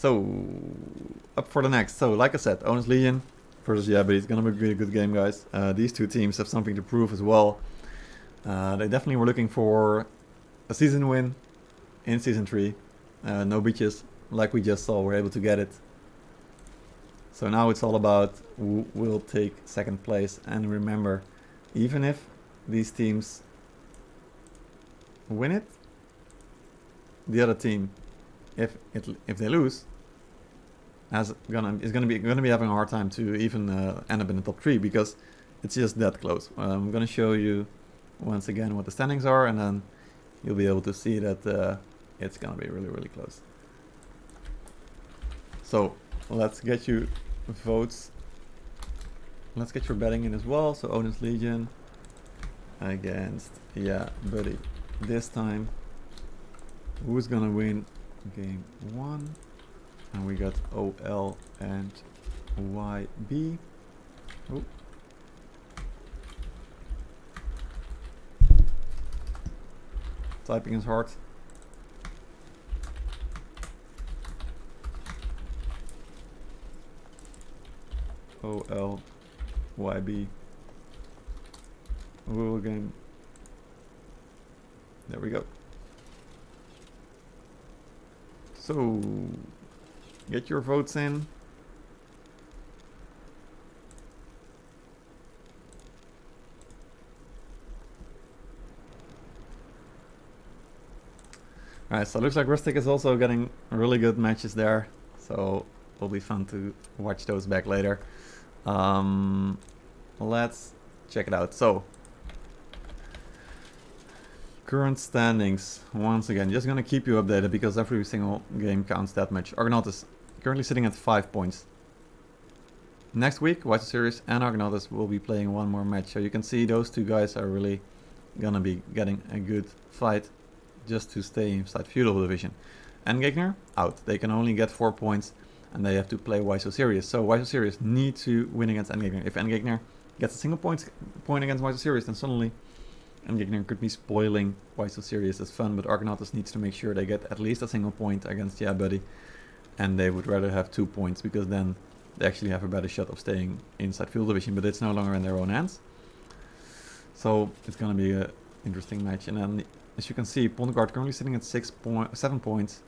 So, up for the next. So, like I said, Odin's Legion versus YeahBuddy. It's gonna be a really good game, guys. These two teams have something to prove as well. They definitely were looking for a season win in Season 3. No beaches, like we just saw, we're able to get it. So now it's all about who will take second place. And remember, even if these teams win it, the other team, if they lose, is gonna be having a hard time to even end up in the top 3, because it's just that close. I'm gonna show you once again what the standings are, and then you'll be able to see that it's gonna be really close. So let's get you votes. Let's get your betting in as well. So Odin's Legion against YeahBuddy. This time, who's gonna win game 1? And we got OL and YB. Oh. Typing is hard. OL YB. Rule game. There we go. So, get your votes in. Alright, so it looks like Rustic is also getting really good matches there. So, it'll be fun to watch those back later. Let's check it out. So, current standings, once again, just gonna keep you updated because every single game counts that much. Argonautas currently sitting at 5 points. Next week, White Series and Argonautas will be playing one more match. So you can see those two guys are really gonna be getting a good fight just to stay inside Feudal division. Endgegner out. They can only get 4 points and they have to play Why So Serious. So Why So Serious need to win against Endgegner. If Endgegner gets a single point against Why So Serious, then suddenly Endgegner could be spoiling Why So Serious as fun, but Argonautas needs to make sure they get at least a single point against YeahBuddy, and they would rather have 2 points because then they actually have a better shot of staying inside Field Division, but it's no longer in their own hands. So it's going to be an interesting match. And then, as you can see, Pondguard currently sitting at 7 points,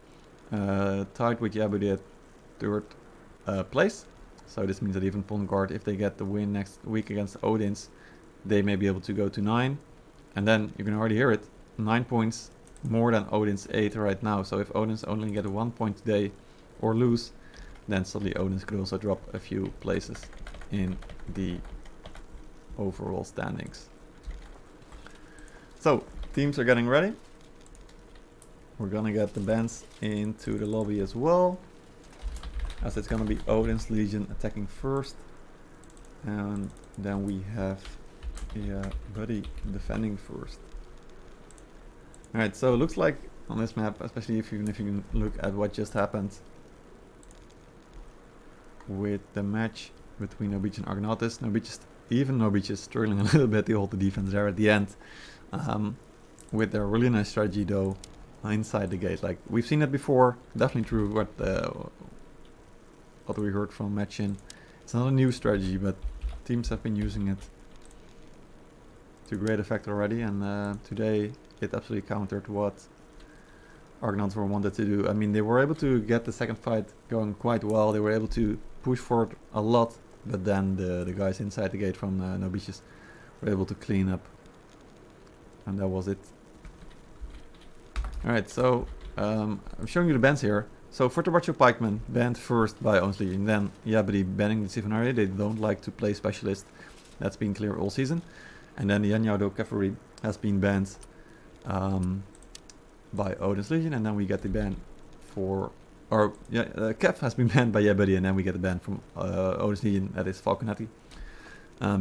tied with YeahBuddy at 3rd place. So this means that even Pondguard, if they get the win next week against Odin's, they may be able to go to 9. And then you can already hear it, 9 points more than Odin's 8 right now. So if Odin's only get a 1 point today or lose, then suddenly Odin's could also drop a few places in the overall standings. So teams are getting ready. We're gonna get the bands into the lobby as well, as it's gonna be Odin's Legion attacking first, and then we have YeahBuddy defending first. Alright, so it looks like on this map, especially if you can look at what just happened with the match between No Beach and Argonautas. No Beach is struggling a little bit to hold the defense there at the end, with their really nice strategy though inside the gate. Like we've seen it before, definitely true what we heard from Matchin. It's not a new strategy, but teams have been using it to great effect already, and today it absolutely countered what Argonauts wanted to do. I mean, they were able to get the second fight going quite well. They were able to push forward a lot, but then the guys inside the gate from No Beaches were able to clean up, and that was it. Alright, so I'm showing you the bans here. So Fortebraccio Pikemen banned first by Odin's Legion, then YeahBuddy banning the Sivanari. They don't like to play specialist. That's been clear all season. And then the Yanyaudo Cavalry has been banned by Odin's Legion, and then we get the ban for, Kev has been banned by YeahBuddy, and then we get the ban from Odin's Legion, that is Falconetti.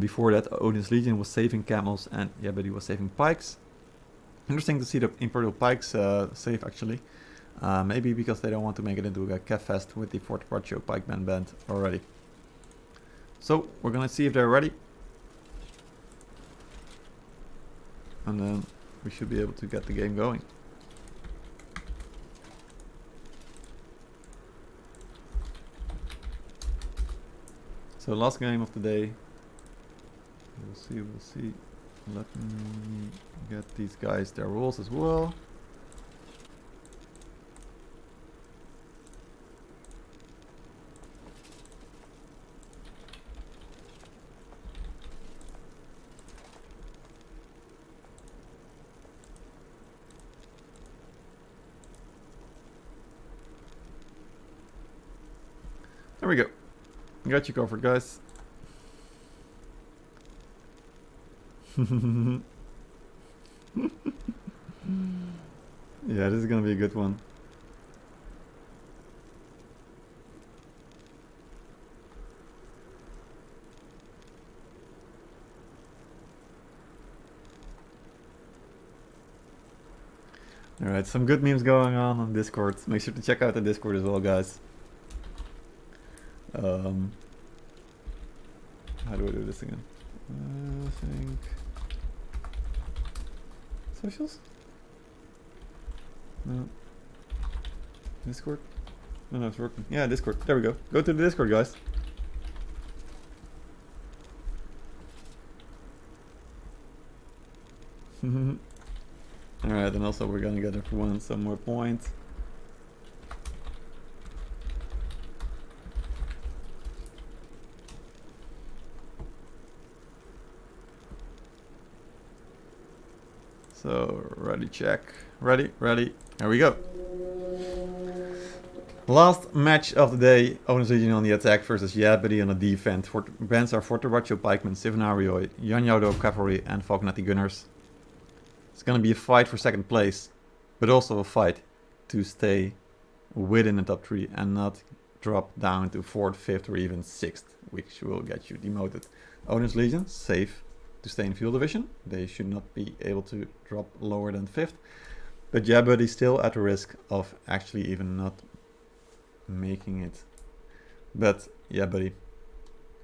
Before that, Odin's Legion was saving camels and YeahBuddy was saving pikes. Interesting to see the Imperial Pikes save actually. Maybe because they don't want to make it into a Kev Fest with the Fortebraccio Pikeman band already. So we're gonna see if they're ready. And then we should be able to get the game going. So last game of the day. We'll see, we'll see. Let me get these guys their rolls as well. There we go. Got you covered, guys. Yeah, this is gonna be a good one. Alright, some good memes going on Discord. Make sure to check out the Discord as well, guys. How do I do this again? I think... Socials? No. Discord? No, it's working. Yeah, Discord. There we go. Go to the Discord, guys. Alright, and also we're gonna get everyone some more points. So, ready, check. Ready, ready. Here we go. Last match of the day. Odin's Legion on the attack versus YeahBuddy on the defense. Bands are Fortebraccio Pikemen, Sivanarioi, Yanjaudo Cavalry, and Falconetti Gunners. It's gonna be a fight for second place, but also a fight to stay within the top 3 and not drop down to 4th, 5th, or even 6th, which will get you demoted. Odin's Legion, safe to stay in Feudal Division. They should not be able to drop lower than 5th. But YeahBuddy still at the risk of actually even not making it. But YeahBuddy,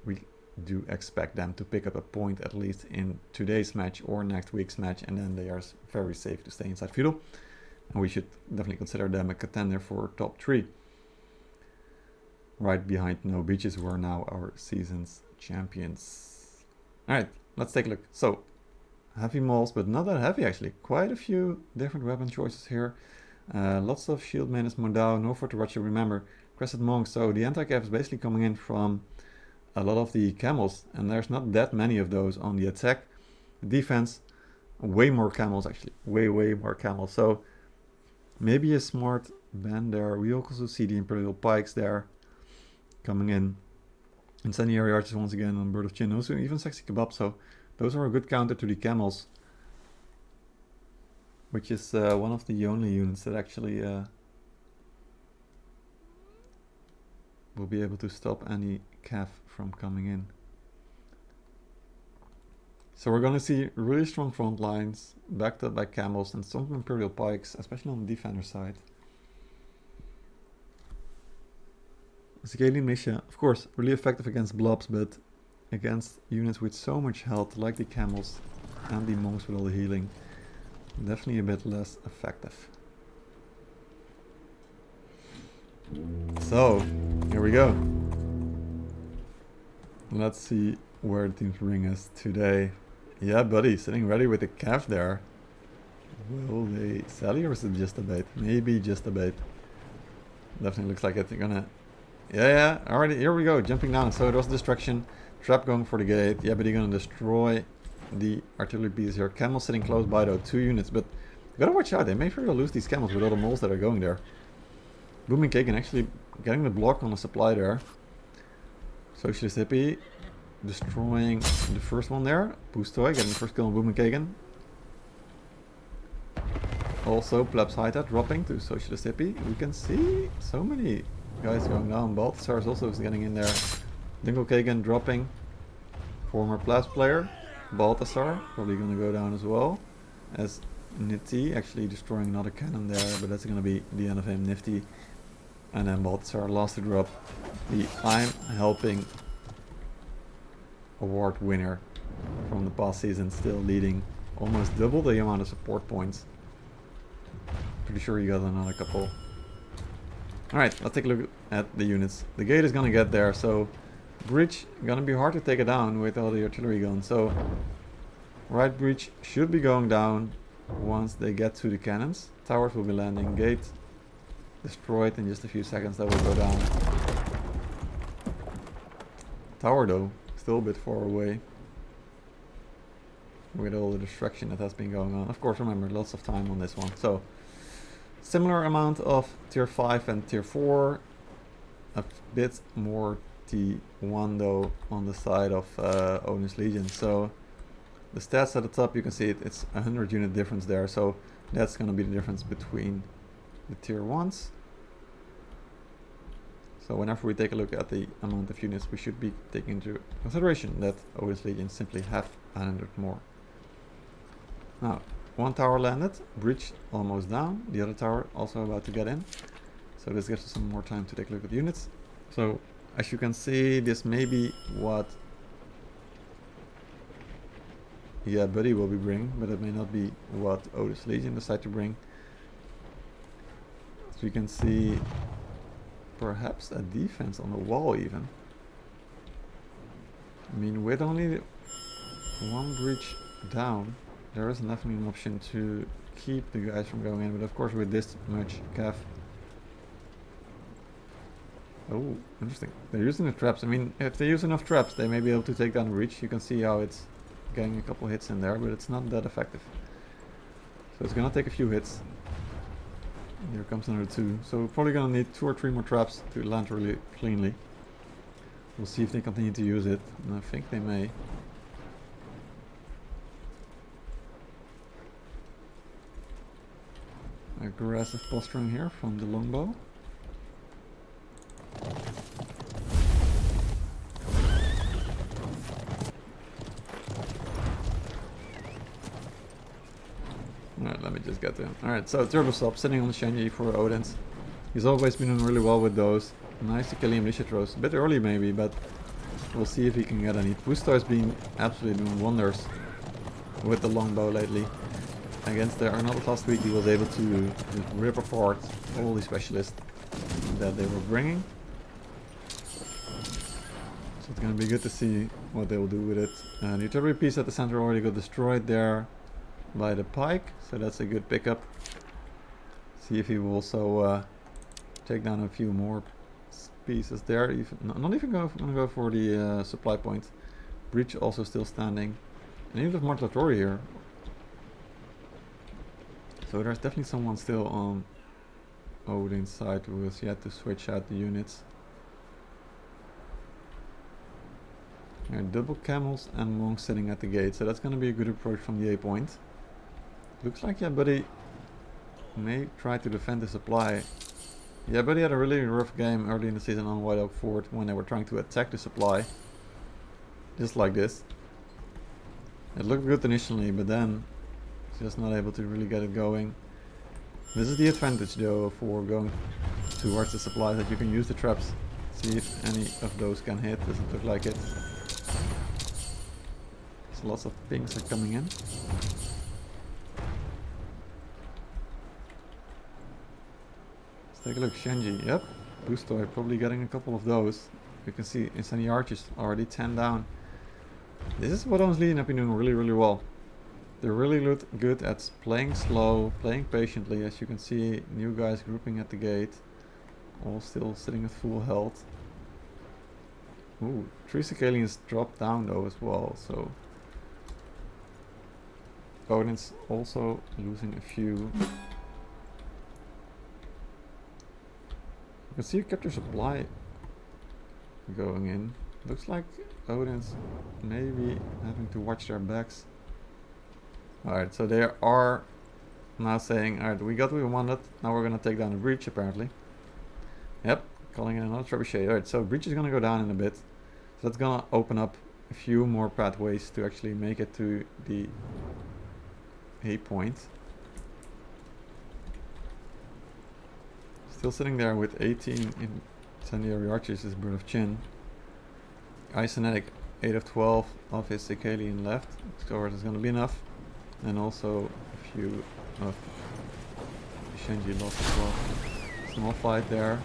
we do expect them to pick up a point at least in today's match or next week's match, and then they are very safe to stay inside Feudal. And we should definitely consider them a contender for top 3. Right behind No Beaches, who are now our season's champions. Alright, let's take a look. So, heavy mauls, but not that heavy actually. Quite a few different weapon choices here. Lots of shield menace, Modao, no Fortebraccio, remember, Crescent Monk. So the anti-cav is basically coming in from a lot of the camels, and there's not that many of those on the attack. Defense, way more camels actually. Way more camels. So maybe a smart band there. We also see the Imperial Pikes there coming in. Incendiary Archers once again on Bird of Chin. Also even Sexy Kebab. So those are a good counter to the camels, which is one of the only units that actually will be able to stop any cav from coming in. So we're going to see really strong front lines backed up by camels and some Imperial Pikes, especially on the defender side. Scaling Militia, of course, really effective against blobs, but against units with so much health like the camels and the monks with all the healing, definitely a bit less effective. So, here we go. Let's see where the teams bring us today. YeahBuddy sitting ready with the cav there. Will they sally or is it just a bait? Maybe just a bait. Definitely looks like it. They're gonna... Yeah, alright, here we go, jumping down. So it was destruction. Trap going for the gate. YeahBuddy gonna destroy the artillery pieces here. Camels sitting close by though, 2 units, but you gotta watch out. They may very well lose these camels with all the moles that are going there. Booming Kagan actually getting the block on the supply there. Socialist Hippie destroying the first one there. Pustoy getting the first kill on Booming Kagan. Also Plebs Haita dropping to Socialist Hippie. We can see so many guys going down. Balthasar is also getting in there. Dingle Kagan dropping. Former Plebs player. Balthasar probably gonna go down as well. As Nifty actually destroying another cannon there, but that's gonna be the end of him. Nifty. And then Balthasar lost to drop the I'm Helping award winner from the past season, still leading almost double the amount of support points. Pretty sure he got another couple. Alright, let's take a look at the units. The gate is gonna get there, so Breach, gonna be hard to take it down with all the artillery guns, so right breach should be going down once they get to the cannons. Towers will be landing, gate destroyed in just a few seconds, that will go down. Tower though, still a bit far away with all the destruction that has been going on. Of course, remember, lots of time on this one. So, similar amount of tier 5 and tier 4, a bit more T1 though on the side of Odin's Legion. So the stats at the top, you can see it's 100 unit difference there. So that's going to be the difference between the tier 1s. So whenever we take a look at the amount of units, we should be taking into consideration that Odin's Legion simply have 100 more. Now, one tower landed, breach almost down, the other tower also about to get in. So this gives us some more time to take a look at the units. So as you can see, this may be what YeahBuddy will be bringing, but it may not be what Odin's Legion decide to bring. So you can see perhaps a defense on the wall even. I mean, with only one breach down, there is definitely an option to keep the guys from going in, but of course with this much cav. Oh, interesting. They're using the traps. I mean, if they use enough traps, they may be able to take down the breach. You can see how it's getting a couple hits in there, but it's not that effective. So it's gonna take a few hits. Here comes another 2. So we're probably gonna need 2 or 3 more traps to land really cleanly. We'll see if they continue to use it, and I think they may. Aggressive posturing here from the longbow. Alright, let me just get to him. Alright, so Turbo Stop sitting on the Shenji for Odin's. He's always been doing really well with those. Nice to kill him militia throws. A bit early maybe, but we'll see if he can get any. Pusto has been absolutely doing wonders with the longbow lately. Against the Arnold last week, he was able to rip apart all the specialists that they were bringing. So it's gonna be good to see what they will do with it. The artillery piece at the center already got destroyed there by the pike, so that's a good pickup. See if he will also take down a few more pieces there. Even, not even gonna go for the supply point. Breach also still standing. And even with Mortatory here. So there's definitely someone still on Odin's side who has yet to switch out the units. There are double camels and monks sitting at the gate, so that's going to be a good approach from the A point. Looks like YeahBuddy may try to defend the supply. YeahBuddy had a really rough game early in the season on White Oak Fort when they were trying to attack the supply. Just like this. It looked good initially, but then just not able to really get it going. This is the advantage though for going towards the supply, that you can use the traps. See if any of those can hit. Doesn't look like it. So lots of pings are coming in. Let's take a look. Shenji, yep. Boostoy probably getting a couple of those. You can see Incendiary Archers already 10 down. This is what Odin's Legion have been doing really well. They really look good at playing slow, playing patiently. As you can see, new guys grouping at the gate. All still sitting at full health. Ooh, 3 Sicalians dropped down though as well, so Odin's also losing a few. You can see a capture supply going in. Looks like Odin's maybe having to watch their backs. Alright, so they are now saying, alright, we got what we wanted, now we're gonna take down the breach apparently. Yep, calling in another trebuchet. Alright, so breach is gonna go down in a bit. So that's gonna open up a few more pathways to actually make it to the A point. Still sitting there with 18 Incendiary Archers is Bird of Chin. Isonetic 8 of 12 of his Sicalian left. So there's gonna be enough. And also a few of Shenji lost as well. Small fight there.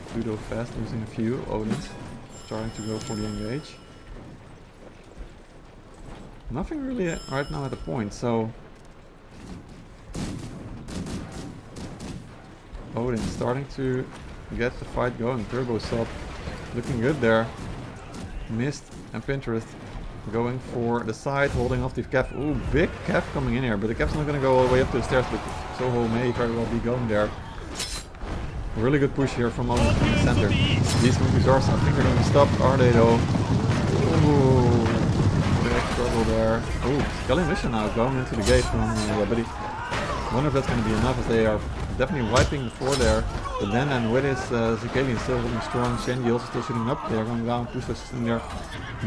Feudal fast, losing a few. Odin's starting to go for the engage. Nothing really right now at the point, so Odin starting to get the fight going. Turbo sub looking good there. Mist and Pinterest going for the side, holding off the Kev. Ooh, big Kev coming in here, but the Kev's not gonna go all the way up to the stairs, but Soho may very well be going there. Really good push here from Odin in the center. These Monkeyzars, I think they're gonna be stopped, are they though? Ooh, big struggle there. Ooh, Skelly Mission now going into the gate from YeahBuddy. Wonder if that's gonna be enough, as they are definitely wiping the floor there. But then with his Zicalian still holding strong, Shenji also still shooting up. They are going down, push system there.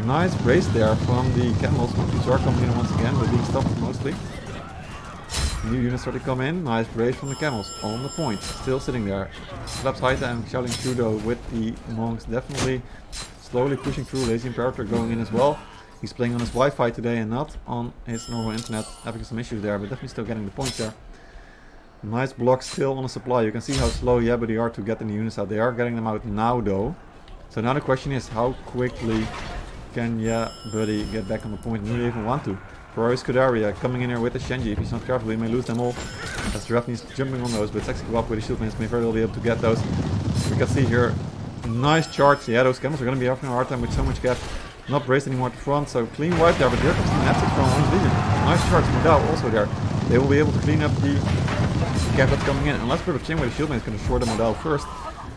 Nice brace there from the camels. Monkeyzar coming in once again, but being stopped mostly. New units start to come in. Nice brace from the camels on the point, still sitting there. Slaps high time, shouting Feudal with the monks, definitely slowly pushing through. Lazy Imperator going in as well. He's playing on his Wi-Fi today and not on his normal internet, having some issues there, but definitely still getting the points there. Nice block still on the supply. You can see how slow YeahBuddy are to get the units out. They are getting them out now though. So now the question is, how quickly can YeahBuddy get back on the point? Do they even want to? Ferrari Scuderia coming in here with the Shenji. If he's not careful, he may lose them all. As Drafney's jumping on those, but Sexy Kebab with the shieldmates may very well be able to get those. We can see here, nice charge. Yeah, those camels are going to be having a hard time with so much gap. Not braced anymore at the front, so clean wipe there, but here comes the Naptic from Odin's Legion. Nice charge, Modal also there. They will be able to clean up the gap that's coming in. Unless Bird of Chin with the shieldmate is going to short the Modal first.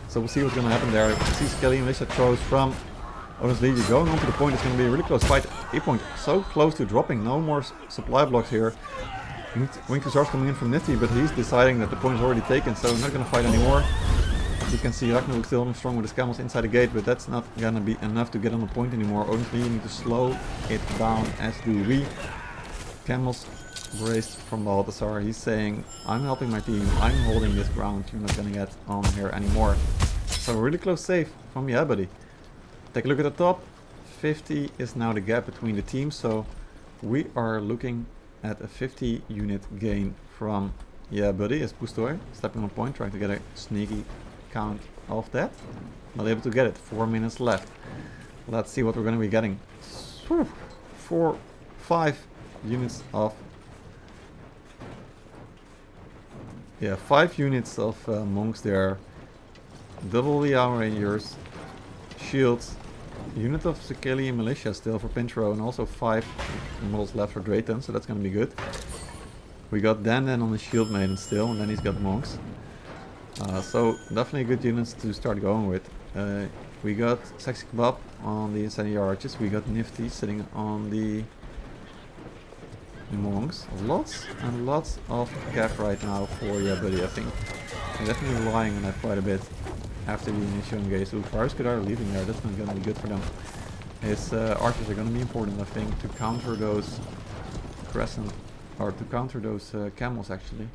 So we'll see what's going to happen there. See Skelly and Militia throws from Odin's Legion going on to the point. It's going to be a really close fight. A point so close to dropping. No more supply blocks here. Monkeyzar's coming in from Nifty, but he's deciding that the point is already taken, so not going to fight anymore. You can see Ragnarok still holding strong with his camels inside the gate, but that's not gonna be enough to get on the point anymore. Odin's Legion need to slow it down, as do we. Camels braced from Balthasar. He's saying, I'm helping my team, I'm holding this ground, you're not gonna get on here anymore. So really close save from YeahBuddy. Take a look at the top. 50 is now the gap between the teams, so we are looking at a 50 unit gain from YeahBuddy as Pustoy stepping on point, trying to get a sneaky count of that. Not able to get it. 4 minutes left. Let's see what we're going to be getting. 5 units of 5 units of monks there. Double the Hour Rangers, shields, unit of Zicalian militia still for Pintro, and also 5 models left for Drayton, so that's going to be good. We got Dan on the shield maiden still, and then he's got monks. So definitely good units to start going with. We got Sexy Kebab on the Incendiary Arches. We got Nifty sitting on the monks. Lots and lots of cap right now for YeahBuddy, I think. I'm definitely relying on that quite a bit after the initial engage. So Faruskad are leaving there, that's not going to be good for them. His archers are going to be important, I think, to counter those crescent, or to counter those camels actually.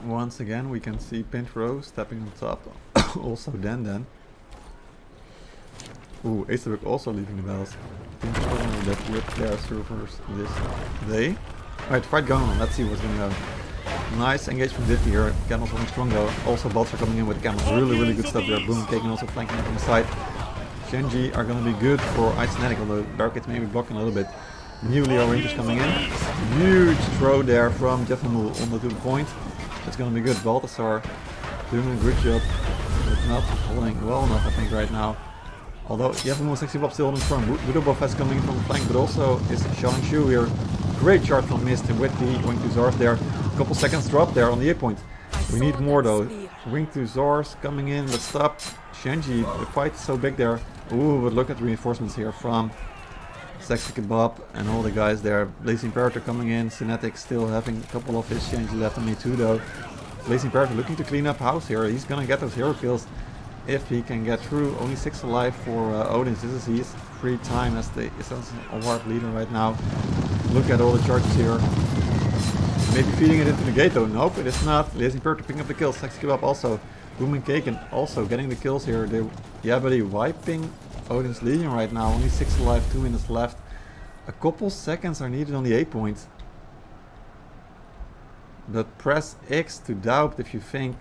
Once again we can see Pintro stepping on top. Also Dan. Ooh, Acerbook also leaving the bells. Pintro that with their servers this day. Alright, fight going on, let's see what's going on. Nice engage from Ditty here. Camels holding strong though. Also bots are coming in with the camels. Really good stuff there. Boom, taking also flanking from the side. Shenji are going to be good for Icenetic, although Dark Gates may be blocking a little bit. New Leo Rangers coming in. Huge throw there from Jeffamul on the point. It's going to be good. Balthasar doing a good job, but not holding well enough, I think, right now. Although Jeffamul 60 Bob still holding strong. Budobov has coming in from the flank, but also is showing Shu here. Great charge from Mist with the Monkeyzars there. A couple seconds drop there on the A point. We need more though. Monkeyzars coming in, but stop. Shenji, the fight is so big there. Ooh, but look at the reinforcements here from Sexy Kebab and all the guys there. Lazy Imperator coming in. Cinetic still having a couple of his Shenji left on me too though. Lazy Imperator looking to clean up house here. He's gonna get those hero kills if he can get through. Only 6 alive for Odin. This is his free time as the Essential Award leader right now. Look at all the charges here. Maybe feeding it into the gate though. Nope, it is not. Lazy Imperator picking up the kills. Sexy Kebab also. Booming Cake and also getting the kills here. YeahBuddy wiping Odin's Legion right now. Only 6 alive, 2 minutes left. A couple seconds are needed on the A point. But press X to doubt if you think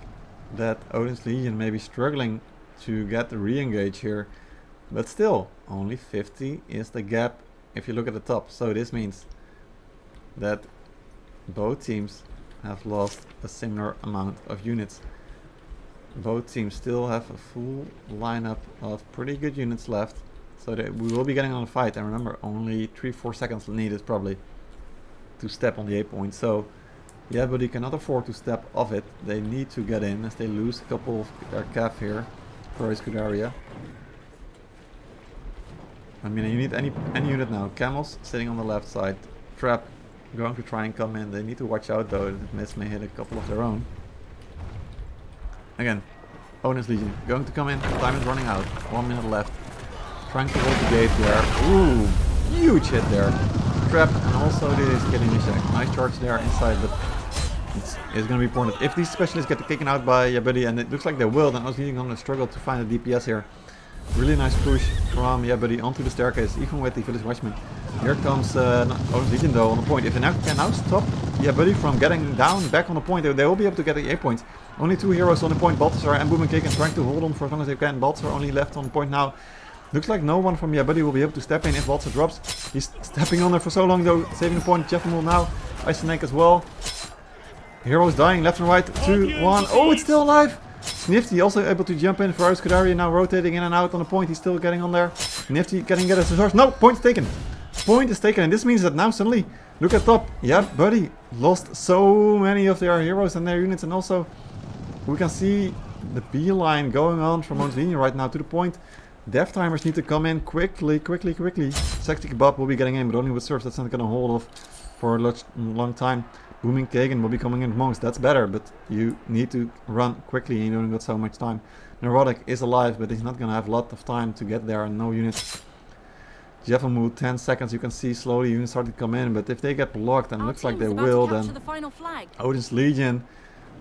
that Odin's Legion may be struggling to get the re-engage here. But still, only 50 is the gap if you look at the top. So this means that both teams have lost a similar amount of units. Both teams still have a full lineup of pretty good units left. So that we will be getting on a fight. And remember, only 3-4 seconds needed probably to step on the A point. So YeahBuddy cannot afford to step off it. They need to get in as they lose a couple of their cav here for his good area. I mean, you need any unit now. Camels sitting on the left side. Trap going to try and come in. They need to watch out though. That Mist may hit a couple of their own. Again, Odin's Legion going to come in. Time is running out. 1 minute left. Trying to hold the gate there. Ooh, huge hit there. Trap and also this killing Nishak. Nice charge there inside, but it's going to be important. If these specialists get taken out by YeahBuddy, and it looks like they will, then Odin's Legion going to struggle to find a DPS here. Really nice push from YeahBuddy onto the staircase, even with the Village Watchman. Here comes Odin's Legion though on the point. If they can now stop YeahBuddy from getting down back on the point, they will be able to get the A points. Only 2 heroes on the point, Balthazar and Boom and Kick, and trying to hold on for as long as they can. Balthazar only left on the point now. Looks like no one from YeahBuddy will be able to step in if Balthazar drops. He's stepping on there for so long though, saving the point. Jeff will now, Ice Snake as well. Heroes dying left and right, 2, 1. Oh, it's still alive! Nifty also able to jump in. Ferraris Kudaria now rotating in and out on the point. He's still getting on there. Nifty getting at his source. No, point is taken. Point is taken, and this means that now suddenly, look at top. YeahBuddy lost so many of their heroes and their units, and also we can see the beeline going on from Odin's Legion right now to the point. Death timers need to come in quickly. Sexy Kebab will be getting in, but only with serfs. That's not going to hold off for a long time. Booming Kagan will be coming in with monks. That's better, but you need to run quickly and you don't got so much time. Neurotic is alive, but he's not going to have a lot of time to get there and no units. Jeffamoo, 10 seconds. You can see slowly units start to come in, but if they get blocked, and it looks like they will, then Odin's Legion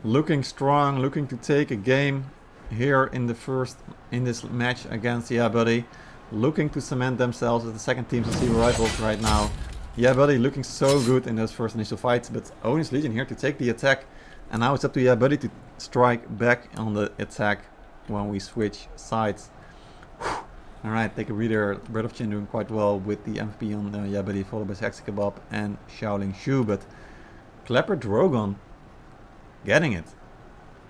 looking strong, looking to take a game here in this match against YeahBuddy, looking to cement themselves as the second team to see rivals right now. YeahBuddy looking so good in those first initial fights, but Odin's Legion here to take the attack, and now it's up to YeahBuddy to strike back on the attack when we switch sides. Alright, take a breather. Breath of Chin doing quite well with the MVP on YeahBuddy, followed by Sexy Kebab and Shaolin Shu, but Clapper Drogon getting it.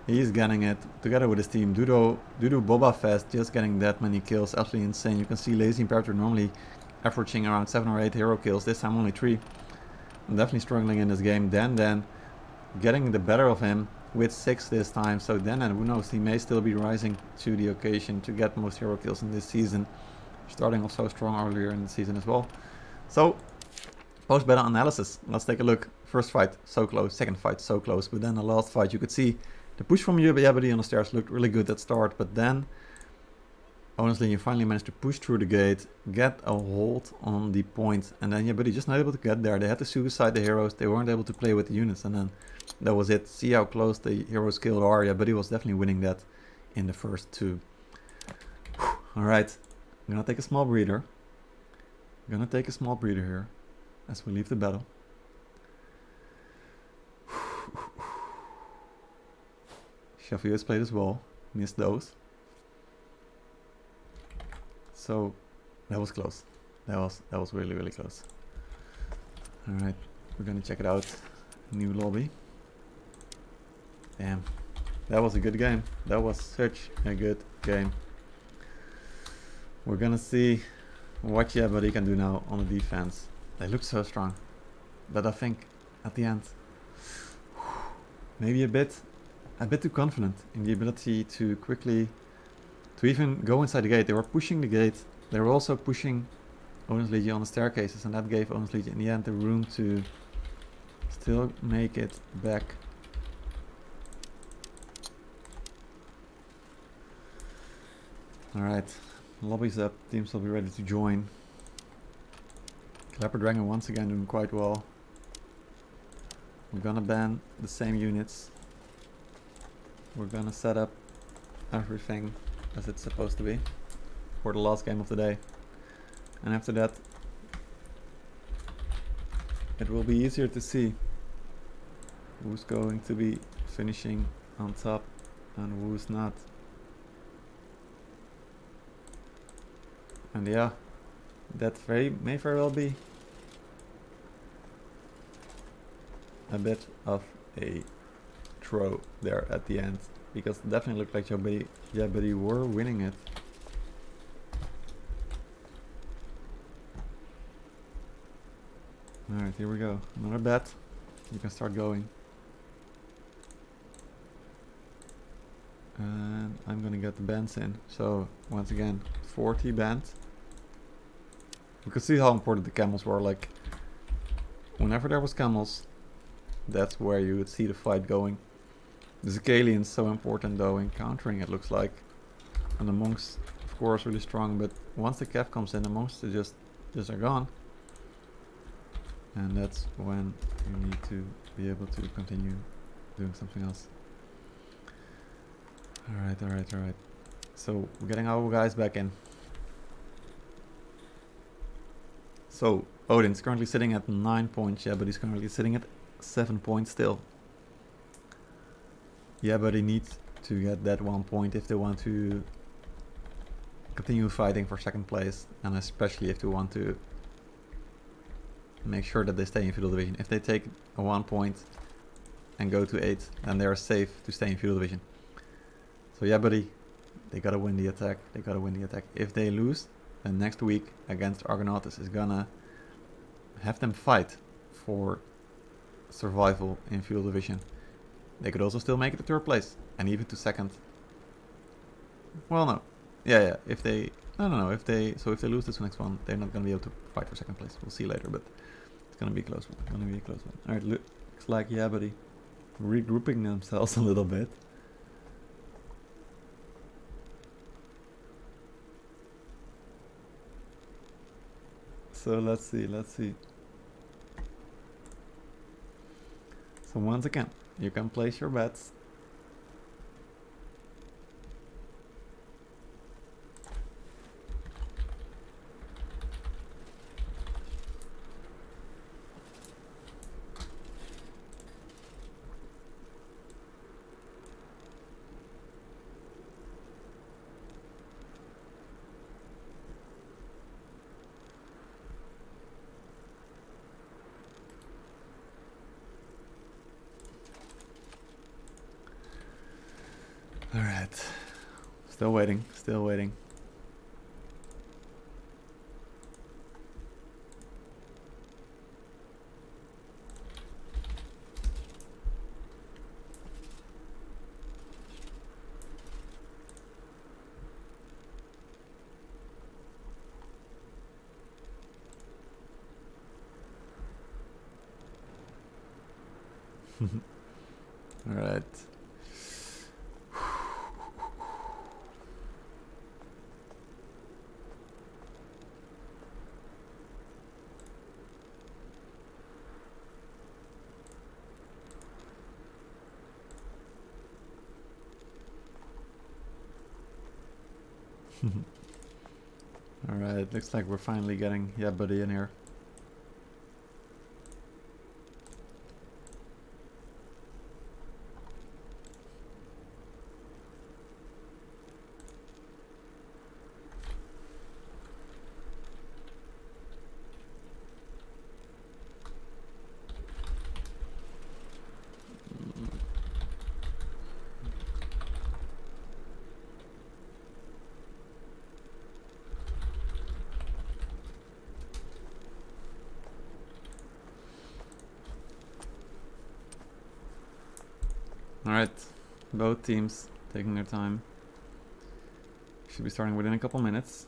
He's getting it together with his team. Dudu Boba Fest just getting that many kills, absolutely insane. You can see Lazy Imperator normally averaging around 7 or 8 hero kills, this time only 3. I'm definitely struggling in this game. Dan getting the better of him with 6 this time. So Dan, who knows, he may still be rising to the occasion to get most hero kills in this season. Starting off so strong earlier in the season as well. So, post-battle analysis. Let's take a look. First fight, so close. Second fight, so close. But then the last fight, you could see the push from YeahBuddy on the stairs looked really good at start. But then, honestly, you finally managed to push through the gate, get a hold on the point, and then YeahBuddy just not able to get there. They had to suicide the heroes. They weren't able to play with the units, and then that was it. See how close the heroes killed are. YeahBuddy was definitely winning that in the first 2. Alright, I'm gonna take a small breather. Here as we leave the battle. Sheffield has played as well. Missed those. So that was close. That was really close. Alright, we're gonna check it out. New lobby. Damn. That was a good game. That was such a good game. We're gonna see what YeahBuddy can do now on the defense. They look so strong. But I think at the end maybe a bit too confident in the ability to quickly even go inside the gate. They were pushing the gate. They were also pushing Odin's Legion on the staircases, and that gave Odin's Legion in the end the room to still make it back. Alright, lobby's up, teams will be ready to join. Clapper Dragon once again doing quite well. We're gonna ban the same units. We're gonna set up everything as it's supposed to be for the last game of the day. And after that, it will be easier to see who's going to be finishing on top and who's not. And yeah, that may very well be a bit of a throw there at the end, because it definitely looked like YeahBuddy were winning it. Alright, here we go. Another bet. You can start going. And I'm gonna get the bands in. So, once again, 40 bands. You can see how important the camels were. Like, whenever there was camels, that's where you would see the fight going. The Zicalian's so important though in countering, it looks like. And the monks, of course, really strong, but once the cav comes in, the monks just are gone. And that's when you need to be able to continue doing something else. Alright. So, we're getting our guys back in. So, Odin's currently sitting at 9 points, but he's currently sitting at 7 points still. But he needs to get that 1 point if they want to continue fighting for second place, and especially if they want to make sure that they stay in Feudal Division. If they take a 1 point and go to 8, then they are safe to stay in Feudal Division. So YeahBuddy, they gotta win the attack. If they lose, then next week against Argonautas is gonna have them fight for survival in Feudal Division. They could also still make it to 3rd place and even to 2nd. Well, no. Yeah. If they if they lose this next one, they're not gonna be able to fight for 2nd place. We'll see later, but it's gonna be a close one. Alright, looks like YeahBuddy regrouping themselves a little bit. So let's see. So once again, you can place your bets. Alright. Still waiting. Alright. Alright, looks like we're finally getting YeahBuddy in here. Alright, both teams taking their time. Should be starting within a couple minutes.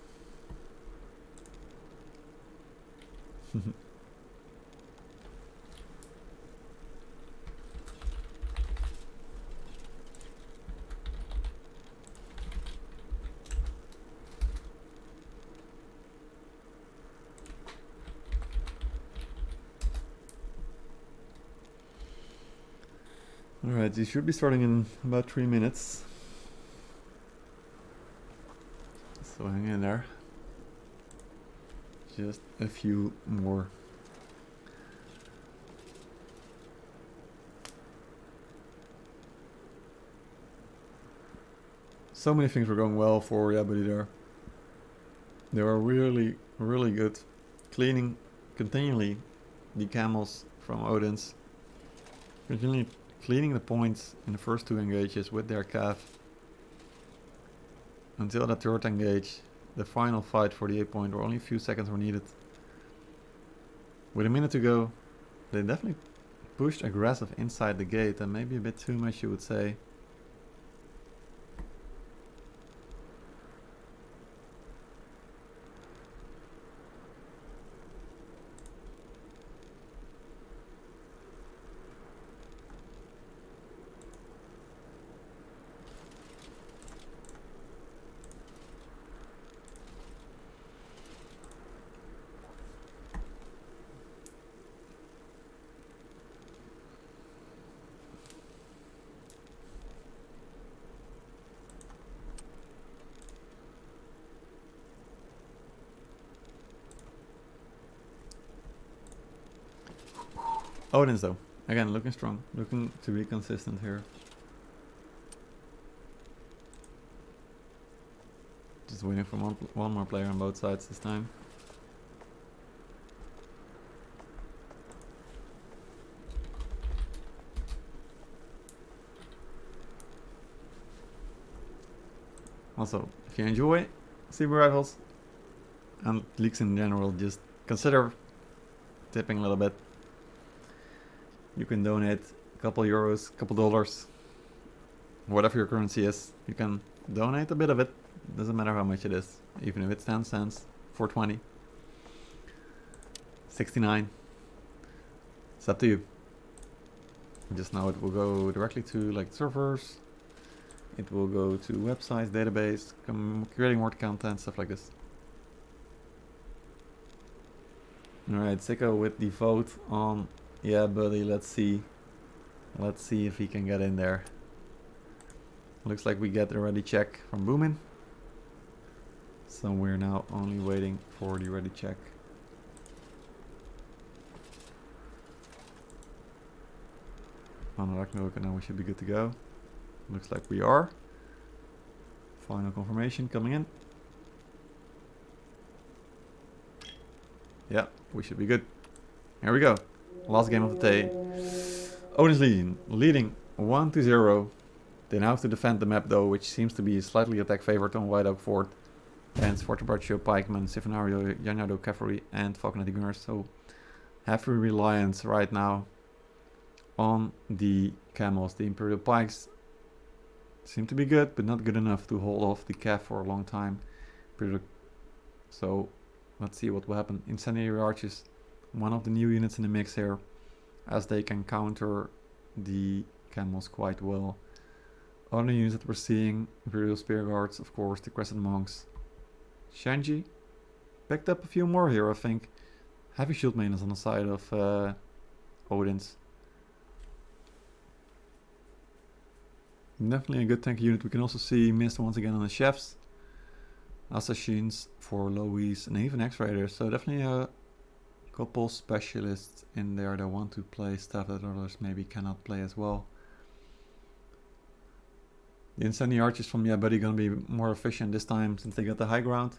Alright, you should be starting in about 3 minutes. So hang in there. Just a few more. So many things were going well for YeahBuddy there. They were really, really good. Cleaning continually the camels from Odin's. Continually cleaning the points in the first 2 engages with their calf. Until the 3rd engage, the final fight for the 8 point, where only a few seconds were needed. With a minute to go, they definitely pushed aggressive inside the gate, and maybe a bit too much, you would say. Odin's though, again looking strong, looking to be consistent here. Just waiting for one more player on both sides this time. Also, if you enjoy CBR rifles and leaks in general, just consider tipping a little bit. You can donate a couple euros, a couple dollars, whatever your currency is. You can donate a bit of it. Doesn't matter how much it is, even if it's 10 cents, 4.20, 69. It's up to you. Just know it will go directly to like servers. It will go to websites, database, creating more content, stuff like this. Alright, Sicko with the vote on YeahBuddy. Let's see if he can get in there. Looks like we get the ready check from Boomin. So we're now only waiting for the ready check. On Ragnarok, and now we should be good to go. Looks like we are. Final confirmation coming in. Yeah, we should be good. Here we go. Last game of the day. Odin's leading 1-0. They now have to defend the map though, which seems to be slightly attack favored on White Oak Fort. And Fortebraccio, Pikeman, Sifenario, Yanado Cavalry and Falconetti Gunners. So heavy reliance right now on the camels. The Imperial Pikes seem to be good, but not good enough to hold off the Cav for a long time. So let's see what will happen. Incendiary Archers, one of the new units in the mix here, as they can counter the camels quite well. Other units that we're seeing, Imperial Spear Guards, of course, the Crescent Monks. Shanji picked up a few more here, I think. Heavy Shield Maintenance on the side of Odin's. Definitely a good tank unit. We can also see Mist once again on the chefs. Assassins for Lois and even X-Raiders. So definitely a couple specialists in there that want to play stuff that others maybe cannot play as well. The Incendiary Archers from YeahBuddy gonna be more efficient this time since they got the high ground.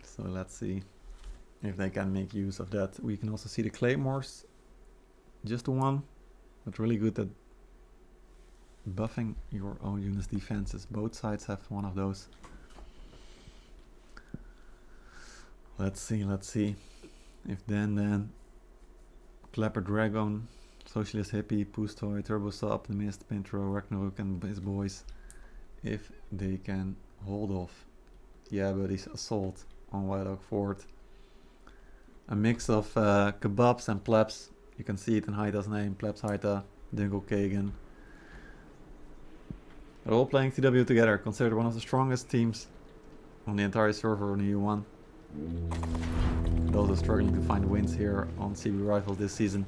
So let's see if they can make use of that. We can also see the Claymores. Just the one, but really good at buffing your own unit's defenses. Both sides have one of those. Let's see if then Clapper Dragon, Socialist Hippie, Pustoy, Turbosaw, Optimist, Pintro, Ragnarok and his boys, if they can hold off YeahBuddy's assault on White Oak Fort. A mix of kebabs and plebs. You can see it in Haita's name, Plebs Haita, Dingo Kagan. They're all playing TW together, considered one of the strongest teams on the entire server in EU1. Those are struggling to find wins here on CB Rifles this season.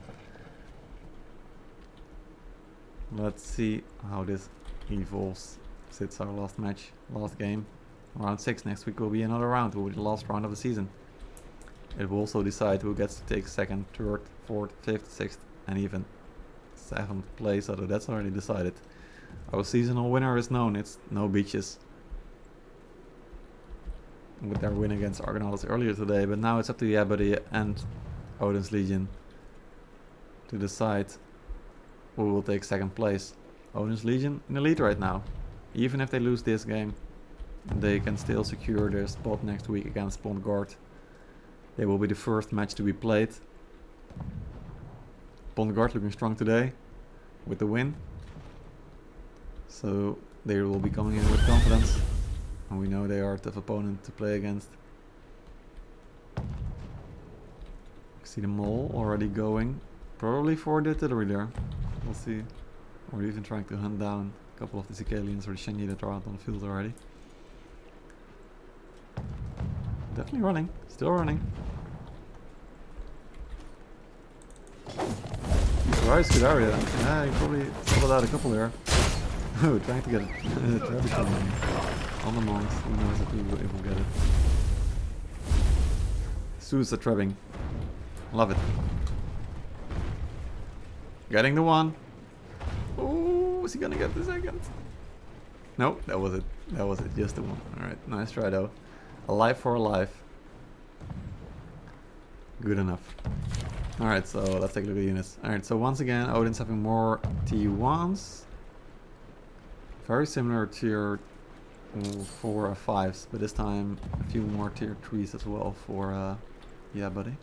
Let's see how this evolves. It's our last match, last game. Round 6 next week will be another round, will be the last round of the season. It will also decide who gets to take 2nd, 3rd, 4th, 5th, 6th and even 7th place, although that's already decided. Our seasonal winner is known. It's No Beaches. With their win against Argonauts earlier today, but now it's up to YeahBuddy and Odin's Legion to decide who will take second place. Odin's Legion in the lead right now. Even if they lose this game, they can still secure their spot next week against Pont Guard. They will be the first match to be played. Pont Guard looking strong today with the win. So they will be coming in with confidence. And we know they are a tough opponent to play against. See the mole already going. Probably for the artillery there. We'll see. Or even trying to hunt down a couple of the Sicalians or the Shenyi that are out on the field already. Definitely running. Still running. Nice, good area. Yeah, you probably spotted out a couple there. Oh, trying to get it. On the mount. Who knows if we'll get it. Suicide trapping. Love it. Getting the one. Oh, is he gonna get the second? No, that was it. That was it. Just the one. Alright, nice try though. Alive for alive. Good enough. Alright, so let's take a look at the units. Alright, so once again, Odin's having more T1s. Very similar tier 4 or 5s, but this time a few more tier 3s as well for YeahBuddy.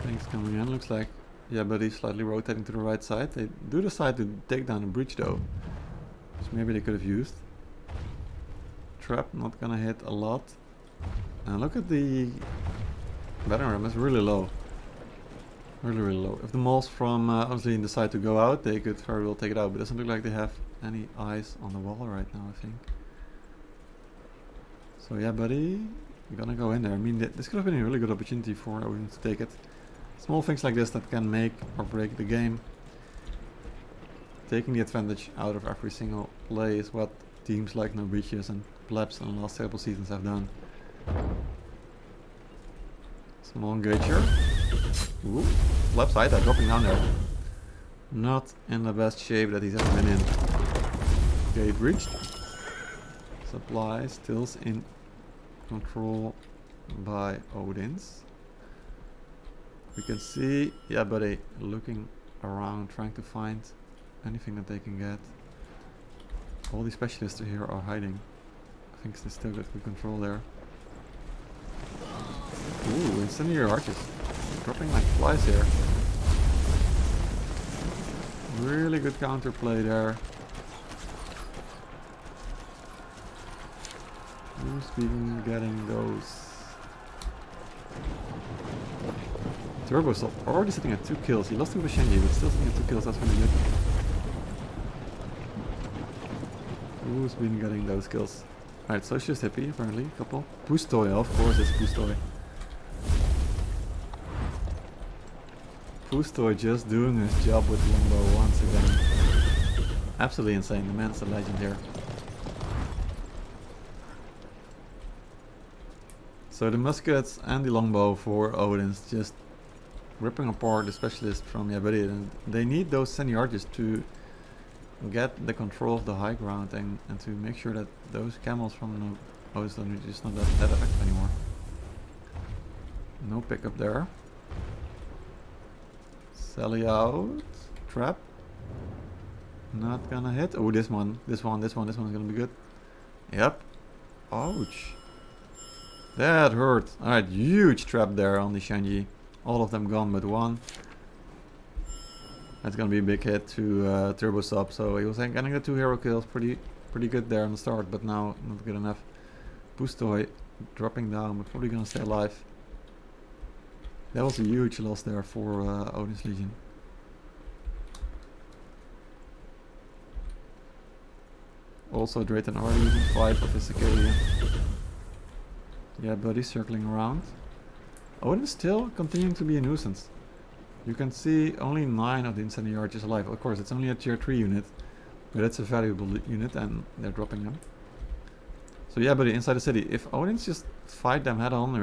Things coming in, looks like YeahBuddy slightly rotating to the right side. They do decide to take down the breach though, which maybe they could have used. Trap not gonna hit a lot. And look at the battering ram, it's really low. Really low. If the moles from Odin decide to go out, they could very well take it out, but it doesn't look like they have any eyes on the wall right now, I think. So YeahBuddy, you're gonna go in there. I mean, this could have been a really good opportunity for Odin to take it. Small things like this that can make or break the game. Taking the advantage out of every single play is what teams like No Breaches and Plebs in the last couple seasons have done. Small engager. Ooh, left side, they're dropping down there. Not in the best shape that he's ever been in. Gate reached. Supply still in control by Odin's. We can see YeahBuddy looking around, trying to find anything that they can get. All the specialists here are hiding. I think they still got good control there. Ooh, incendiary arches. Dropping like flies here. Really good counterplay there. Who's been getting those? Turbo still already sitting at 2 kills. He lost to Shenyi, but still sitting at 2 kills. That's really good. Who's been getting those kills? Alright, Socialist Hippie, apparently. A couple. Pustoy, of course, it's Pustoy. Pustoy just doing his job with longbow once again. Absolutely insane. The man's a legend here. So the muskets and the longbow for Odin's just ripping apart the specialist from YeahBuddy, and they need those senior archers to get the control of the high ground and to make sure that those camels from Odin's are just not that effective anymore. No pickup there. Sally out. Trap. Not gonna hit. Oh, this one's gonna be good. Yep. Ouch. That hurt. Alright, huge trap there on the Shenyi. All of them gone but one. That's gonna be a big hit to Turbo Sub. So he was getting the 2 hero kills pretty good there on the start, but now not good enough. Pustoy dropping down, but probably gonna stay alive. That was a huge loss there for Odin's Legion. Also Drayton already losing 5 of his Acadia. YeahBuddy circling around. Odin is still continuing to be a nuisance. You can see only 9 of the incendiary archers alive. Of course, it's only a tier 3 unit, but it's a valuable unit and they're dropping them. So YeahBuddy inside the city. If Odin's just fight them head on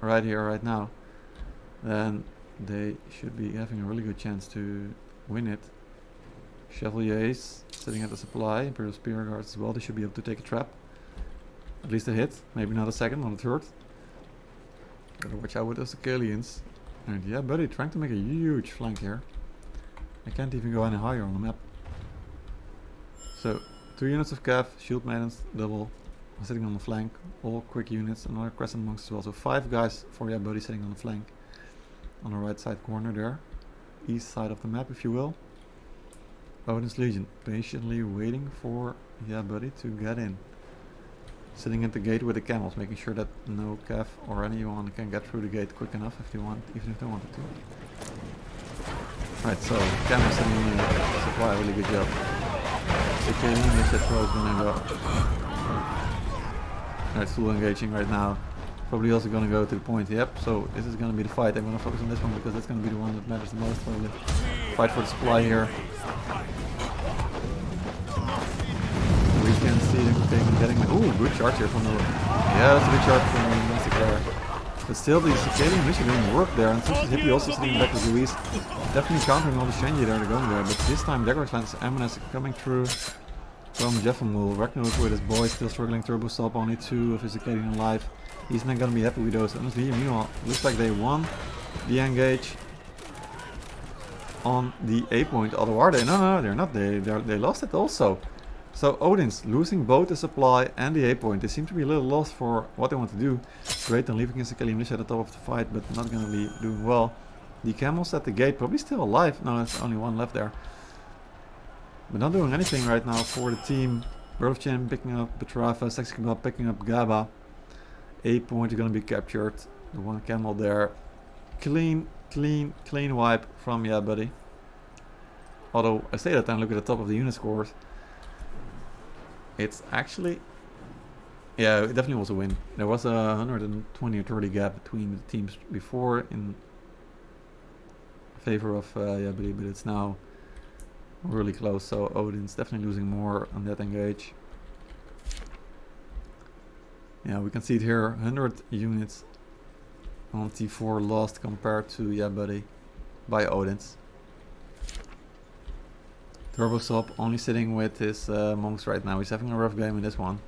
right here, right now, then they should be having a really good chance to win it. Chevaliers sitting at the supply, Imperial Spear Guards as well, they should be able to take a trap. At least a hit, maybe not a second, not a third. Gotta watch out with those Acalians. And YeahBuddy trying to make a huge flank here. I can't even go any higher on the map. So, 2 units of Cav, Shield Maidens, double, sitting on the flank. All quick units, another Crescent Monks as well. So 5 guys for YeahBuddy sitting on the flank. On the right side corner there. East side of the map, if you will. Odin's Legion patiently waiting for YeahBuddy to get in. Sitting at the gate with the camels, making sure that no Cav or anyone can get through the gate quick enough if they want, even if they wanted to. Right, so camels sitting in the supply, really good job. Acadian, this throw is gonna go. Right, full engaging right now. Probably also gonna go to the point. Yep, so this is gonna be the fight. I'm gonna focus on this one because that's gonna be the one that matters the most probably. Fight for the supply here. We can see them getting ooh, good charge here from the yeah, that's a good charge from the Massacre. But still the Acadian mission didn't work there, and since Hippie also sitting back with Luis, definitely countering all the Shenji there, they're going there. But this time Dagger's Lance Eminence coming through from Jeffamul. Ragnarok with his boy still struggling, Turbo Stop, only 2 of his Acadian alive. He's not gonna be happy with those. Honestly, meanwhile, looks like they won the engage on the A point. Although are they? No, they're not. They lost it also. So Odin's losing both the supply and the A point. They seem to be a little lost for what they want to do. Great, and leaving his Acadian militia at the top of the fight, but not gonna be doing well. The camels at the gate, probably still alive. No, there's only 1 left there. But not doing anything right now for the team. Bird of Chin picking up Petrava, Sexy Kebab picking up Gaba. A point is going to be captured. The 1 camel there. Clean wipe from YeahBuddy. Although I say that and look at the top of the unit scores. It's actually... yeah, it definitely was a win. There was a 120 or 30 gap between the teams before in favor of YeahBuddy, but it's now really close. So Odin's definitely losing more on that engage. Yeah, we can see it here, 100 units on T4 lost compared to YeahBuddy by Odin's. Turbosop only sitting with his monks right now. He's having a rough game in this one.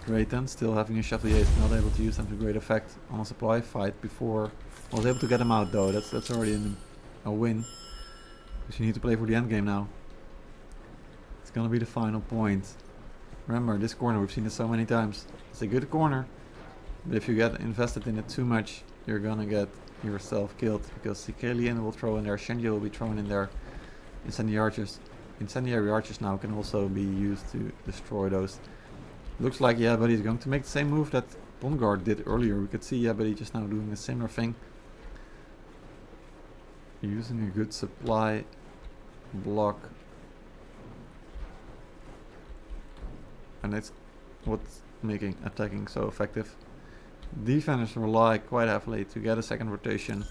Drayton still having his Chevaliers, not able to use them to great effect on a supply fight before. I was able to get him out though, that's already a win. Because you need to play for the end game now. It's gonna be the final point. Remember, this corner, we've seen it so many times. It's a good corner, but if you get invested in it too much, you're gonna get yourself killed. Because Sicalian will throw in there, Shenji will be thrown in there. Incendiary archers now can also be used to destroy those. Looks like YeahBuddy is going to make the same move that Bongard did earlier. We could see YeahBuddy just now doing a similar thing. Using a good supply block. And that's what's making attacking so effective. Defenders rely quite heavily to get a second rotation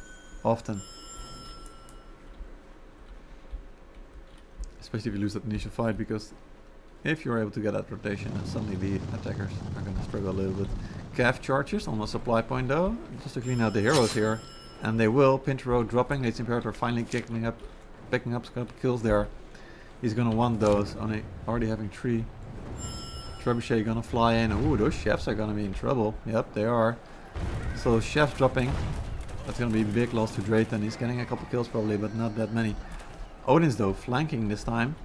often. Especially if you lose that initial fight, because if you're able to get that rotation, then suddenly the attackers are going to struggle a little bit. Cav charges on the supply point though, just to clean out the heroes here. And they will. Pinchero dropping, Late's Imperator finally picking up a couple kills there. He's going to want those, already having 3. Trebuchet gonna fly in. Ooh, those chefs are gonna be in trouble. Yep, they are. So chefs dropping. That's gonna be a big loss to Drayton. He's getting a couple kills probably, but not that many. Odin's though flanking this time.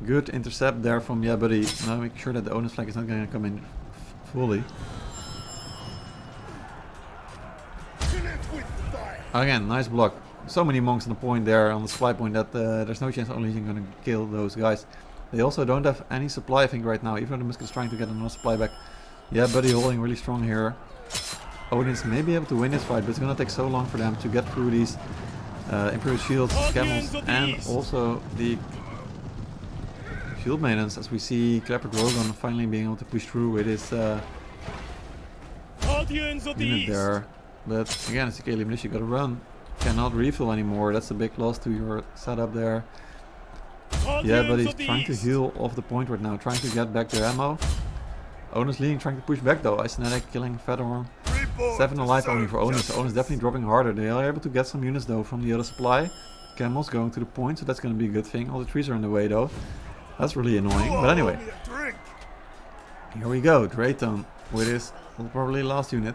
Good intercept there from YeahBuddy. Now make sure that the Odin's flank is not gonna come in fully. Again, nice block. So many monks on the point there, on the supply point, that there's no chance Odin's gonna kill those guys. They also don't have any supply, I think, right now, even though the Musket is trying to get another supply back. YeahBuddy holding really strong here. Odin's may be able to win this fight, but it's going to take so long for them to get through these Imperial Shields, Camels, and also the Shield Maidens, as we see Clapper Drogon finally being able to push through with his unit there. But again, it's a Kali militia, you gotta run. Cannot refill anymore, that's a big loss to your setup there. YeahBuddy's trying to heal off the point right now, trying to get back their ammo. Odin's leading, trying to push back though. Isonetic killing Fedorn. 7 alive only for Odin, so Odin's definitely dropping harder. They are able to get some units though from the other supply. Camels going to the point, so that's going to be a good thing. All the trees are in the way though. That's really annoying, but anyway. Here we go, Drayton with his probably last unit.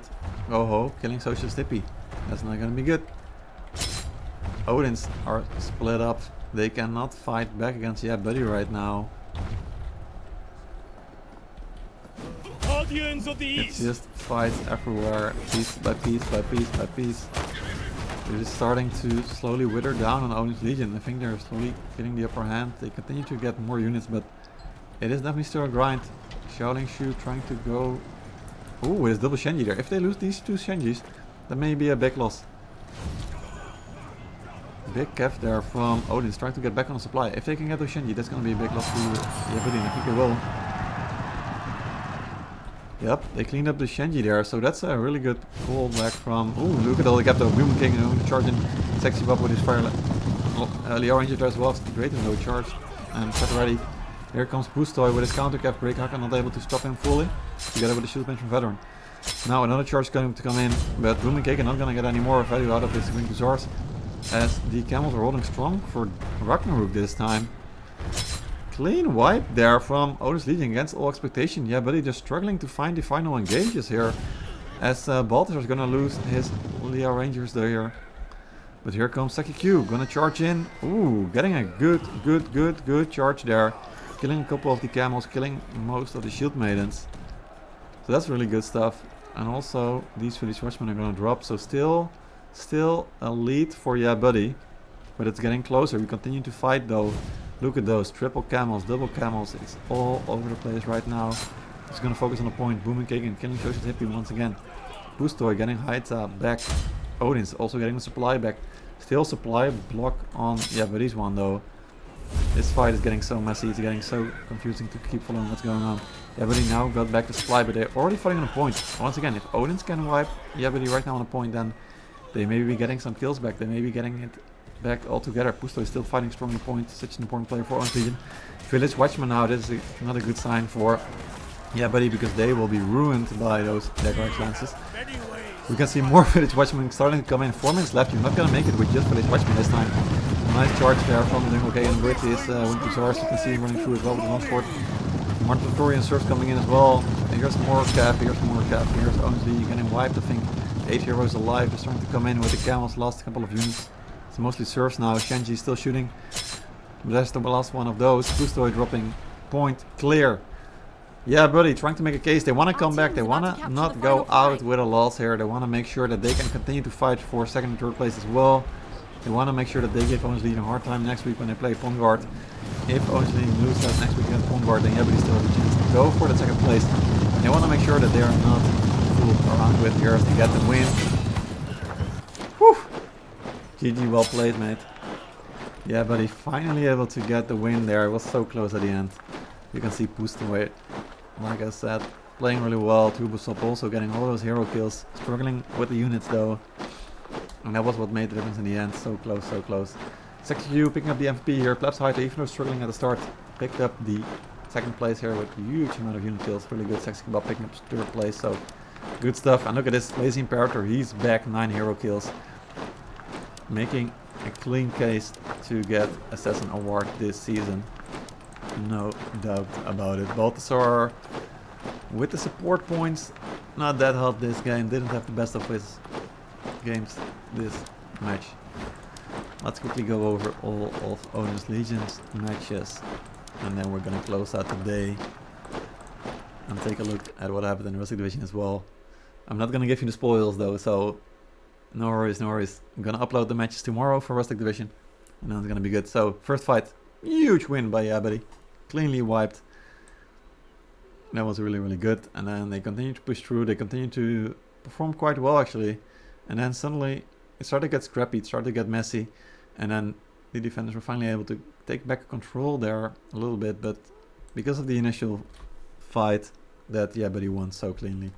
Go ho, killing Socialist Hippie. That's not going to be good. Odins are split up. They cannot fight back against YeahBuddy right now. It's just fights everywhere, piece by piece by piece by piece. It is starting to slowly wither down on Odin's Legion. I think they're slowly getting the upper hand. They continue to get more units, but it is definitely still a grind. Shaolin Shu trying to go... Ooh, with his double Shenji there. If they lose these 2 Shenjis, that may be a big loss. Big Kev there from Odin's trying to get back on the supply. If they can get those Shenji, that's going to be a big loss to YeahBuddy, and I think they will. Yep, they cleaned up the Shenji there, so that's a really good callback from... Ooh, look at all the gap though. Boom King charging Sexy Bob with his fire... Leo Ranger there as well. Great and no charge. And set ready. Here comes Boostoy with his counter cap break. Haka not able to stop him fully. Together with the shield bench from Veteran. Now another charge going to come in, but Boom Cake are not going to get any more value out of his Green Bazaars. As the camels are holding strong for Ragnarok this time. Clean wipe there from Odin's Legion against all expectation. YeahBuddy just struggling to find the final engages here. As Balthazar is going to lose his Leo Rangers there. But here comes Seki Q, gonna charge in. Ooh, getting a good charge there. Killing a couple of the camels, killing most of the shield maidens. So that's really good stuff. And also these Village Watchmen are gonna drop. So still a lead for YeahBuddy. But it's getting closer. We continue to fight though. Look at those, triple camels, double camels. It's all over the place right now. He's gonna focus on the point. Booming Cake and killing Social Hippie once again. Boostoy getting Haita back. Odin's also getting the supply back. Still supply block on YeahBuddy's one though. This fight is getting so messy, it's getting so confusing to keep following what's going on. YeahBuddy now got back the supply, but they're already fighting on a point. Once again, if Odin's can wipe YeahBuddy right now on a point, then they may be getting some kills back. They may be getting it back altogether. Pusto is still fighting strong on the point, such an important player for Odin's Legion. Village Watchman now, this is not a good sign for YeahBuddy, because they will be ruined by those dagger lances. We can see more Village Watchmen starting to come in. 4 minutes left. You're not gonna make it with just Village Watchmen this time. Nice charge there from the Dingle K and with his Wind Bazaars. You can see him running through as well with the non-sport. Martin Victorian Surf's coming in as well. And here's more cap, here's more cap, here's Only getting wiped. I think 8 heroes alive. They're starting to come in with the camels, last couple of units. It's mostly Surfs now. Shenji still shooting. But that's the last one of those. Boostoy dropping point clear. YeahBuddy trying to make a case. They want to come back. They want to not go out with a loss here. They want to make sure that they can continue to fight for second and third place as well. They want to make sure that they give Odin's Legion a hard time next week when they play Pongard. If Odin's Legion loses that next week against Pongard, then YeahBuddy still has a chance to go for the second place. And they want to make sure that they are not fooled around with here to get the win. Whew. GG, well played, mate. YeahBuddy finally able to get the win there. It was so close at the end. You can see Boostoy, like I said, playing really well. Tubusop also getting all those hero kills. Struggling with the units though. And that was what made the difference in the end. So close, so close. Sexy picking up the MVP here. Plebs Hyder, even though struggling at the start, picked up the second place here with a huge amount of unit kills. Really good. Sexy Kebab picking up third place. So good stuff. And look at this Lazy Imperator. He's back, 9 hero kills. Making a clean case to get Assassin Award this season. No doubt about it. Balthazar with the support points, not that hot this game. Didn't have the best of his games this match. Let's quickly go over all of Odin's Legion's matches, and then we're gonna close out today and take a look at what happened in the Rustic Division as well. I'm not gonna give you the spoils though, so no worries, no worries. I'm gonna upload the matches tomorrow for Rustic Division, and then it's gonna be good. So first fight, huge win by YeahBuddy. Cleanly wiped. That was really, really good. And then they continued to push through. They continued to perform quite well actually. And then suddenly it started to get scrappy. It started to get messy. And then the defenders were finally able to take back control there a little bit. But because of the initial fight, that YeahBuddy won so cleanly.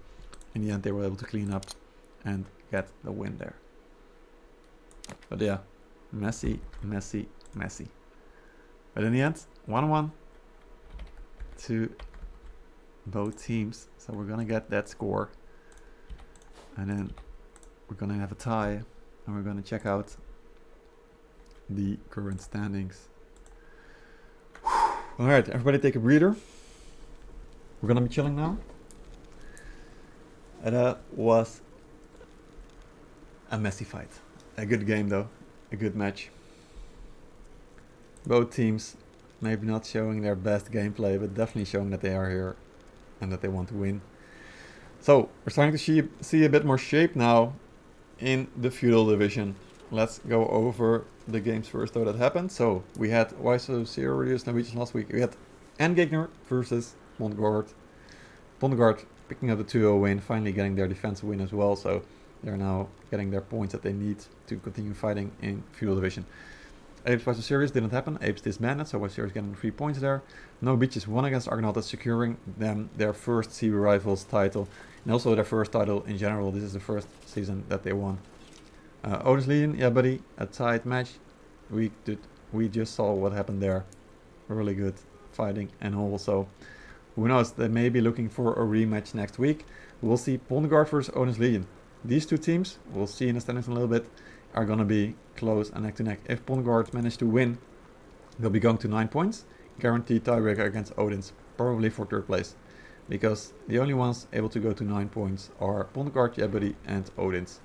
In the end they were able to clean up and get the win there. But yeah, messy, messy, messy. But in the end, 1-1 to both teams. So we're gonna get that score. And then we're gonna have a tie, and we're gonna check out the current standings. Alright, everybody take a breather. We're gonna be chilling now. That was a messy fight. A good game though, a good match. Both teams maybe not showing their best gameplay, but definitely showing that they are here and that they want to win. So, we're starting to see a bit more shape now in the Feudal division. Let's go over the games first though that happened. So, we had YSO Serious Norwegians last week. We had Endgegner versus Bondgard. Bondgard picking up the 2-0 win, finally getting their defensive win as well. So, they're now getting their points that they need to continue fighting in Feudal division. Apes YSO Serious didn't happen. Apes disbanded, so YSO Serious getting 3 points there. No Beaches won against Argonautas, securing them their first CBR Rivals title. And also their first title in general. This is the first season that they won. Odin's Legion, YeahBuddy, a tight match. We just saw what happened there. Really good fighting, and also, who knows, they may be looking for a rematch next week. We'll see Bondgard versus Odin's Legion. These two teams, we'll see in the standings in a little bit, are gonna be close and neck to neck. If Bondgard manage to win, they'll be going to 9 points. Guaranteed tiebreaker against Odin's, probably for 3rd place. Because the only ones able to go to 9 points are Bondgard, YeahBuddy, and Odin's.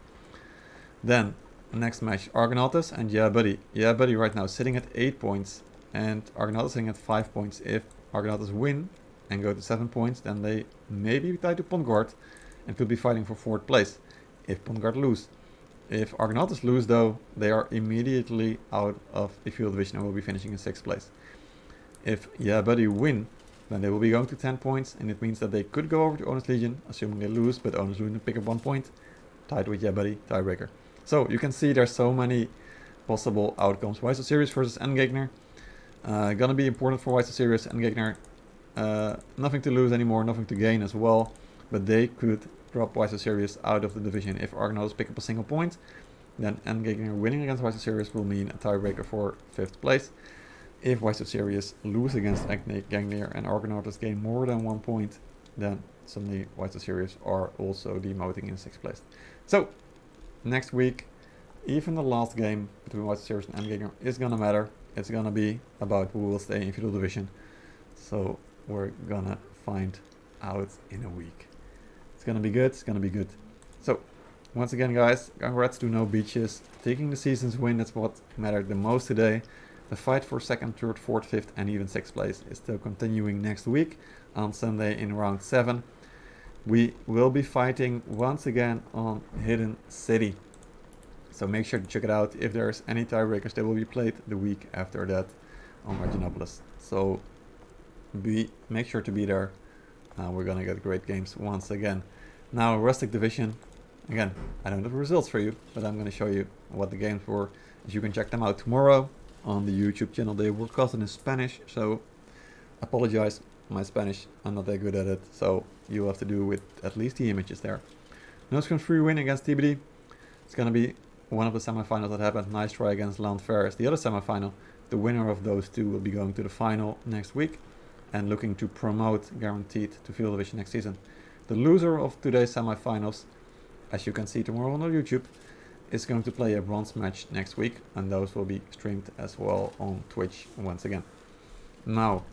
Then, next match, Argonautas and YeahBuddy. YeahBuddy right now sitting at 8 points, and Argonautas sitting at 5 points. If Argonautas win and go to 7 points, then they may be tied to Bondgard and could be fighting for 4th place if Bondgard lose. If Argonautas lose though, they are immediately out of the Feudal division and will be finishing in 6th place. If YeahBuddy win, then they will be going to 10 points, and it means that they could go over to Odin's Legion, assuming they lose, but Odin's Legion pick up 1 point, tied with YeahBuddy, tiebreaker. So you can see there's so many possible outcomes. YSO Serious versus Endgegner. Gonna be important for YSO Serious. Endgegner, nothing to lose anymore, nothing to gain as well, but they could drop YSO Serious out of the division. If Argonautas pick up a single point, then Endgegner winning against YSO Serious will mean a tiebreaker for 5th place. If YSO Serious lose against Endgegner and Argonautas gain more than 1 point, then suddenly YSO Serious are also demoting in 6th place. So, next week, even the last game between YSO Serious and Endgegner is gonna matter. It's gonna be about who will stay in Feudal division. So, we're gonna find out in a week. It's gonna be good, it's gonna be good. So, once again guys, congrats to No Beaches. Taking the season's win, that's what mattered the most today. The fight for 2nd, 3rd, 4th, 5th and even 6th place is still continuing next week on Sunday in round 7. We will be fighting once again on Hidden City. So make sure to check it out. If there's any tiebreakers, they will be played the week after that on Marginopolis. So make sure to be there. We're gonna get great games once again. Now, Rustic Division. Again, I don't have the results for you, but I'm gonna show you what the games were. As you can check them out tomorrow on the YouTube channel. They were casted in Spanish, so apologize, my Spanish, I'm not that good at it, so you have to do with at least the images there. No Scrum 3 win against TBD. It's gonna be one of the semifinals that happened. Nice try against Land Ferris. The other semifinal, the winner of those two will be going to the final next week and looking to promote guaranteed to Feudal division next season. The loser of today's semifinals, as you can see tomorrow on our YouTube, is going to play a bronze match next week, and those will be streamed as well on Twitch once again. Now,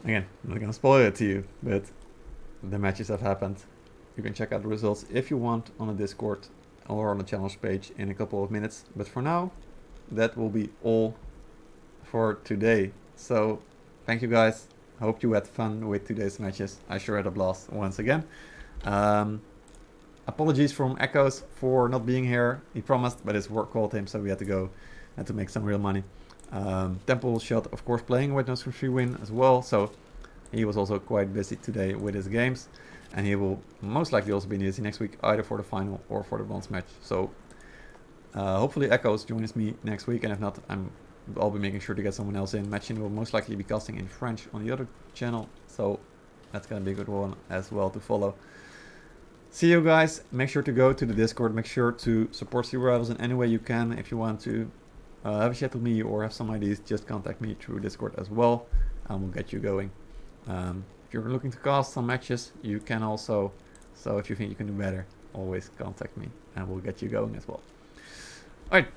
again, I'm not gonna spoil it to you, but the matches have happened. You can check out the results if you want on the Discord or on the channel's page in a couple of minutes. But for now, that will be all for today. So, thank you guys. Hope you had fun with today's matches. I sure had a blast once again. Apologies from Echoes for not being here. He promised, but his work called him, so we had to go and to make some real money. Temple Shot, of course, playing with No Scrum 3 win as well, so he was also quite busy today with his games, and he will most likely also be busy next week, either for the final or for the bronze match. So hopefully Echoes joins me next week, and if not, I'll be making sure to get someone else in. Matching will most likely be casting in French on the other channel, so that's gonna be a good one as well to follow. See you guys. Make sure to go to the Discord. Make sure to support CBR Rivals in any way you can. If you want to have a chat with me or have some ideas, just contact me through Discord as well, and we'll get you going. If you're looking to cast some matches, you can also So if you think you can do better, always contact me and we'll get you going as well. Alright,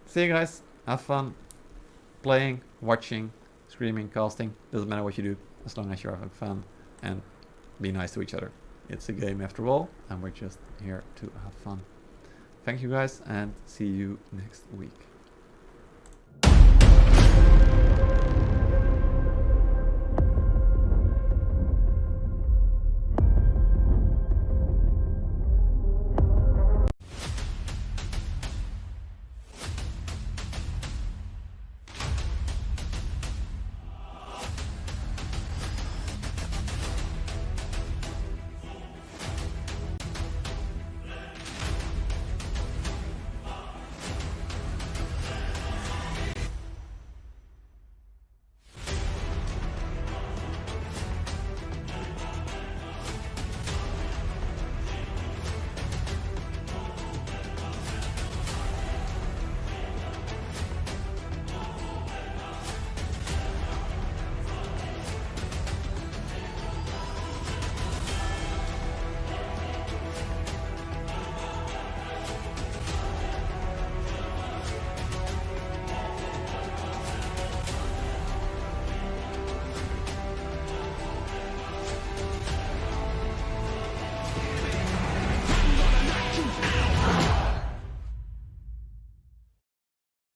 see you guys. Have fun playing, watching, streaming, casting. Doesn't matter what you do, as long as you're having fun, and be nice to each other. It's a game after all, and we're just here to have fun. Thank you guys, and see you next week.